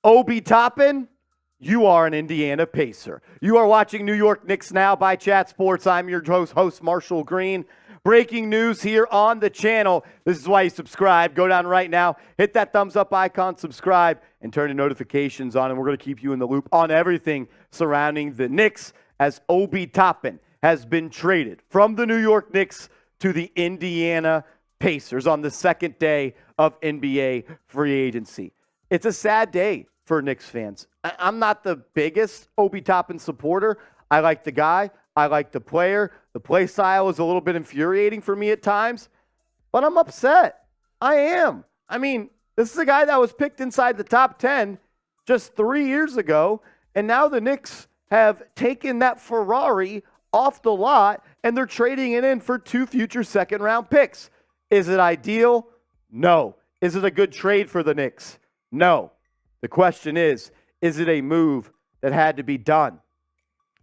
Obi Toppin, you are an Indiana Pacer. You are watching New York Knicks Now by Chat Sports. I'm your host, Marshall Green. Breaking news here on the channel. This is why you subscribe. Go down right now, hit that thumbs up icon, subscribe, and turn your notifications on. And we're going to keep you in the loop on everything surrounding the Knicks as Obi Toppin has been traded from the New York Knicks to the Indiana Pacers on the second day of NBA free agency. It's a sad day for Knicks fans. I'm not the biggest Obi Toppin supporter. I like the guy. I like the player. The play style is a little bit infuriating for me at times, but I'm upset. I am. I mean, this is a guy that was picked inside the top 10 just 3 years ago, and now the Knicks have taken that Ferrari off the lot, and they're trading it in for 2 future second-round picks. Is it ideal? No. Is it a good trade for the Knicks? No. The question is it a move that had to be done?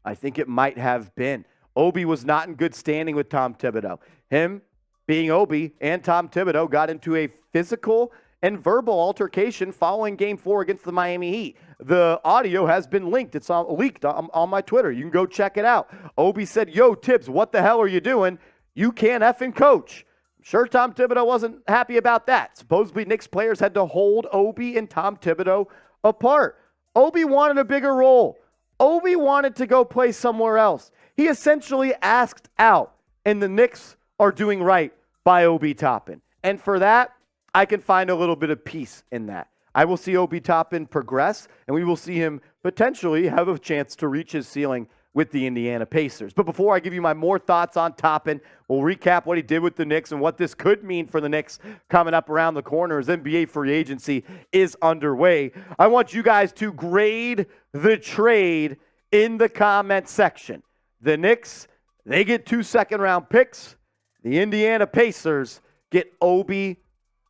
I think it might have been. Obi was not in good standing with Tom Thibodeau. Him, being Obi, and Tom Thibodeau got into a physical and verbal altercation following Game 4 against the Miami Heat. The audio has been linked. It's leaked on my Twitter. You can go check it out. Obi said, "Yo, Tibbs, what the hell are you doing? You can't effing coach." I'm sure Tom Thibodeau wasn't happy about that. Supposedly, Knicks players had to hold Obi and Tom Thibodeau apart. Obi wanted a bigger role. Obi wanted to go play somewhere else. He essentially asked out, and the Knicks are doing right by Obi Toppin. And for that, I can find a little bit of peace in that. I will see Obi Toppin progress, and we will see him potentially have a chance to reach his ceiling with the Indiana Pacers. But before I give you my more thoughts on Toppin, we'll recap what he did with the Knicks and what this could mean for the Knicks coming up around the corner as NBA free agency is underway. I want you guys to grade the trade in the comment section. The Knicks, they get 2 second-round picks. The Indiana Pacers get Obi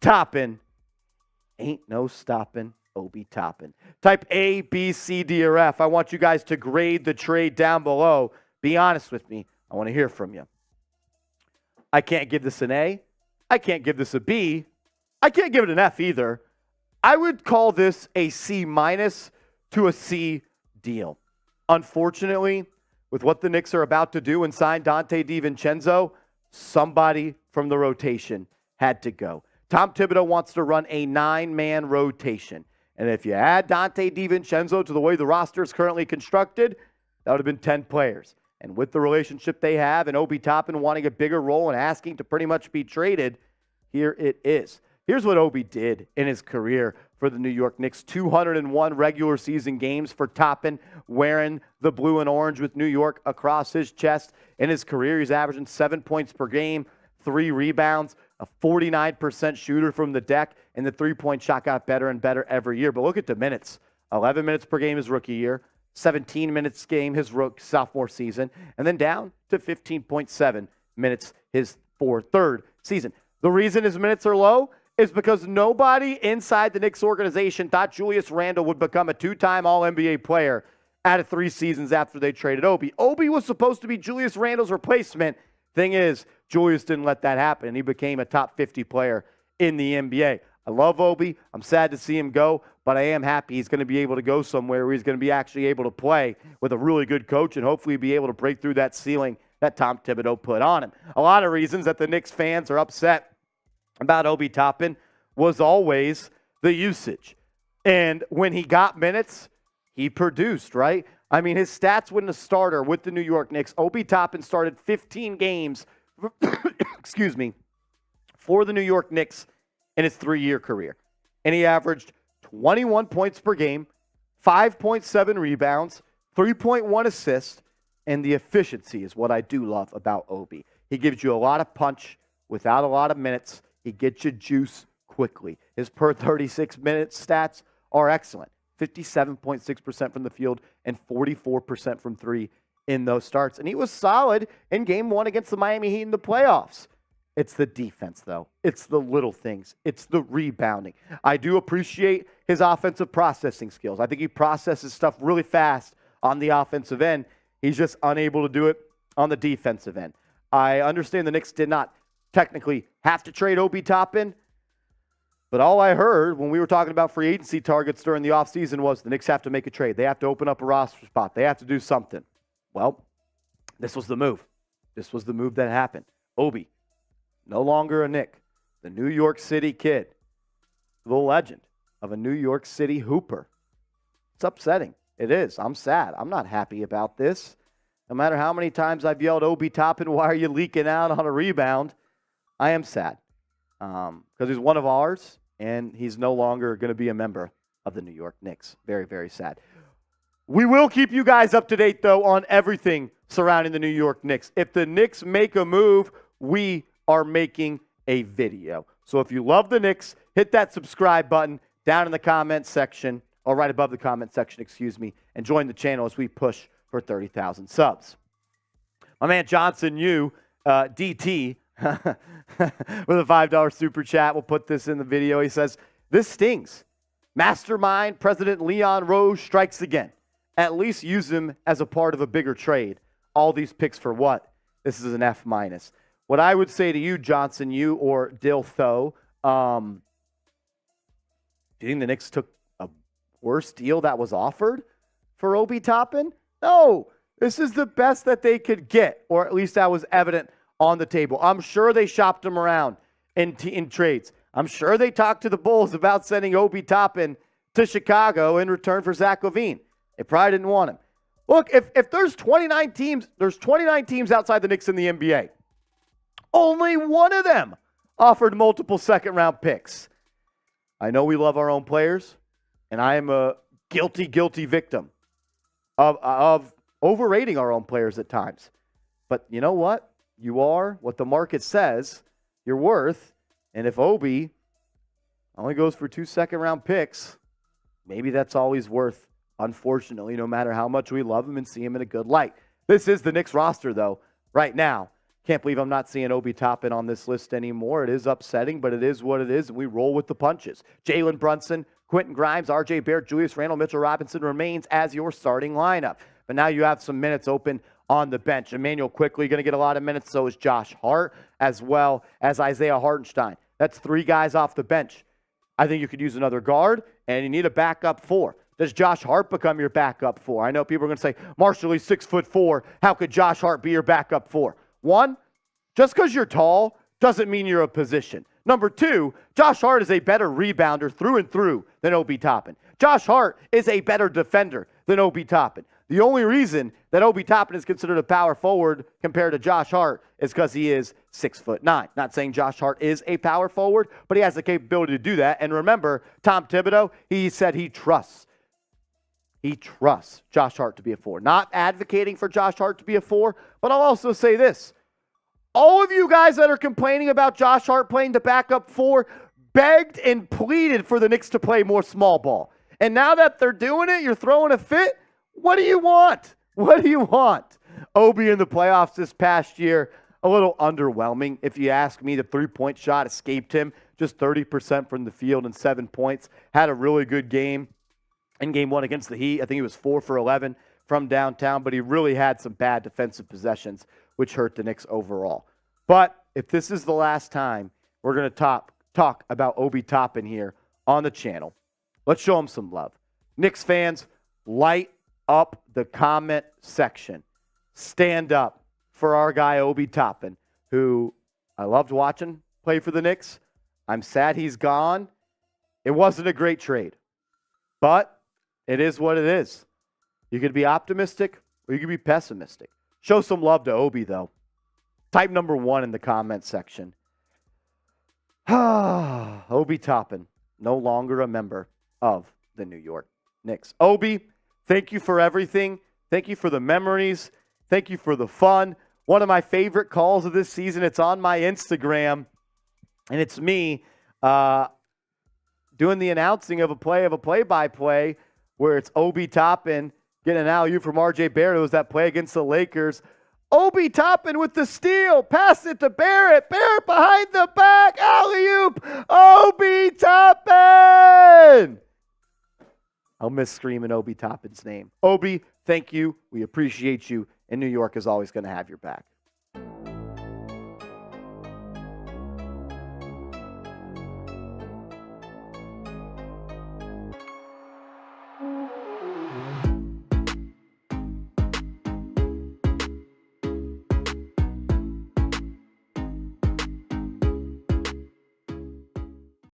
Toppin. Ain't no stopping Obi Toppin. Type A, B, C, D, or F. I want you guys to grade the trade down below. Be honest with me. I want to hear from you. I can't give this an A. I can't give this a B. I can't give it an F either. I would call this a C- to a C deal. Unfortunately, with what the Knicks are about to do and sign Donte DiVincenzo, somebody from the rotation had to go. Tom Thibodeau wants to run a 9-man rotation. And if you add Donte DiVincenzo to the way the roster is currently constructed, that would have been 10 players. And with the relationship they have and Obi Toppin wanting a bigger role and asking to pretty much be traded, here it is. Here's what Obi did in his career for the New York Knicks. 201 regular season games for Toppin, wearing the blue and orange with New York across his chest. In his career, he's averaging 7 points per game, 3 rebounds, a 49% shooter from the deck, and the three-point shot got better and better every year. But look at the minutes. 11 minutes per game his rookie year, 17 minutes game his sophomore season, and then down to 15.7 minutes his third season. The reason his minutes are low is because nobody inside the Knicks organization thought Julius Randle would become a 2-time All-NBA player out of 3 seasons after they traded Obi. Obi was supposed to be Julius Randle's replacement. Thing is, Julius didn't let that happen, and he became a top 50 player in the NBA. I love Obi. I'm sad to see him go, but I am happy he's going to be able to go somewhere where he's going to be actually able to play with a really good coach and hopefully be able to break through that ceiling that Tom Thibodeau put on him. A lot of reasons that the Knicks fans are upset about Obi Toppin was always the usage. And when he got minutes, he produced, right? I mean, his stats when a starter with the New York Knicks, Obi Toppin started 15 games, excuse me, for the New York Knicks in his 3-year career. And he averaged 21 points per game, 5.7 rebounds, 3.1 assists, and the efficiency is what I do love about Obi. He gives you a lot of punch without a lot of minutes. He gets you juice quickly. His per 36-minute stats are excellent. 57.6% from the field and 44% from 3 in those starts. And he was solid in Game 1 against the Miami Heat in the playoffs. It's the defense, though. It's the little things. It's the rebounding. I do appreciate his offensive processing skills. I think he processes stuff really fast on the offensive end. He's just unable to do it on the defensive end. I understand the Knicks did not technically have to trade Obi Toppin, But all I heard when we were talking about free agency targets during the offseason was the Knicks have to make a trade. They have to open up a roster spot. They have to do something. Well, this was the move. This was the move that happened. Obi, no longer a Knick, the New York City kid, the legend of a New York City hooper. It's upsetting. It is. I'm sad. I'm not happy about this. No matter how many times I've yelled, Obi Toppin, why are you leaking out on a rebound? I am sad because he's one of ours, and he's no longer going to be a member of the New York Knicks. Very, very sad. We will keep you guys up to date, though, on everything surrounding the New York Knicks. If the Knicks make a move, we are making a video. So if you love the Knicks, hit that subscribe button down in the comment section, or right above the comment section, and join the channel as we push for 30,000 subs. My man Johnson Yu, DT, with a $5 super chat. We'll put this in the video. He says, this stings. Mastermind President Leon Rose strikes again. At least use him as a part of a bigger trade. All these picks for what? This is an F-. What I would say to you, Johnson Yu or Dil Tho, do you think the Knicks took a worse deal that was offered for Obi Toppin? No, this is the best that they could get, or at least that was evident on the table. I'm sure they shopped him around in trades. I'm sure they talked to the Bulls about sending Obi Toppin to Chicago in return for Zach LaVine. They probably didn't want him. Look, if there's 29 teams outside the Knicks in the NBA. Only one of them offered multiple second-round picks. I know we love our own players, and I am a guilty victim of overrating our own players at times. But you know what? You are what the market says you're worth. And if Obi only goes for 2 second-round picks, maybe that's all he's worth, unfortunately, no matter how much we love him and see him in a good light. This is the Knicks roster, though, right now. Can't believe I'm not seeing Obi Toppin on this list anymore. It is upsetting, but it is what it is, and we roll with the punches. Jalen Brunson, Quentin Grimes, RJ Barrett, Julius Randle, Mitchell Robinson remains as your starting lineup. But now you have some minutes open on the bench. Emmanuel Quickley going to get a lot of minutes. So is Josh Hart, as well as Isaiah Hartenstein. That's 3 guys off the bench. I think you could use another guard, and you need a backup 4. Does Josh Hart become your backup 4? I know people are going to say, Marshall, he's 6'4". How could Josh Hart be your backup 4? 1, just because you're tall doesn't mean you're a position. Number 2, Josh Hart is a better rebounder through and through than Obi Toppin. Josh Hart is a better defender than Obi Toppin. The only reason that Obi Toppin is considered a power forward compared to Josh Hart is because he is 6'9". Not saying Josh Hart is a power forward, but he has the capability to do that. And remember, Tom Thibodeau, he said he trusts Josh Hart to be a 4. Not advocating for Josh Hart to be a 4, but I'll also say this. All of you guys that are complaining about Josh Hart playing the backup 4 begged and pleaded for the Knicks to play more small ball. And now that they're doing it, you're throwing a fit? What do you want? What do you want? Obi in the playoffs this past year, a little underwhelming. If you ask me, the three-point shot escaped him. Just 30% from the field and 7 points. Had a really good game in game 1 against the Heat. I think he was 4 for 11 from downtown, but he really had some bad defensive possessions, which hurt the Knicks overall. But if this is the last time we're going to talk about Obi Toppin here on the channel, let's show him some love. Knicks fans, light up the comment section. Stand up for our guy Obi Toppin, who I loved watching play for the Knicks. I'm sad he's gone. It wasn't a great trade, but it is what it is. You could be optimistic or you could be pessimistic. Show some love to Obi, though. Type number 1 in the comment section. Obi Toppin, no longer a member of the New York Knicks. Obi, thank you for everything. Thank you for the memories. Thank you for the fun. One of my favorite calls of this season, it's on my Instagram, and it's me doing the announcing of a play-by-play where it's Obi Toppin getting an alley-oop from RJ Barrett. It was that play against the Lakers. Obi Toppin with the steal. Pass it to Barrett. Barrett behind the back. Alley-oop. Obi Toppin. I'll miss screaming Obi Toppin's name. Obi, thank you. We appreciate you. And New York is always going to have your back.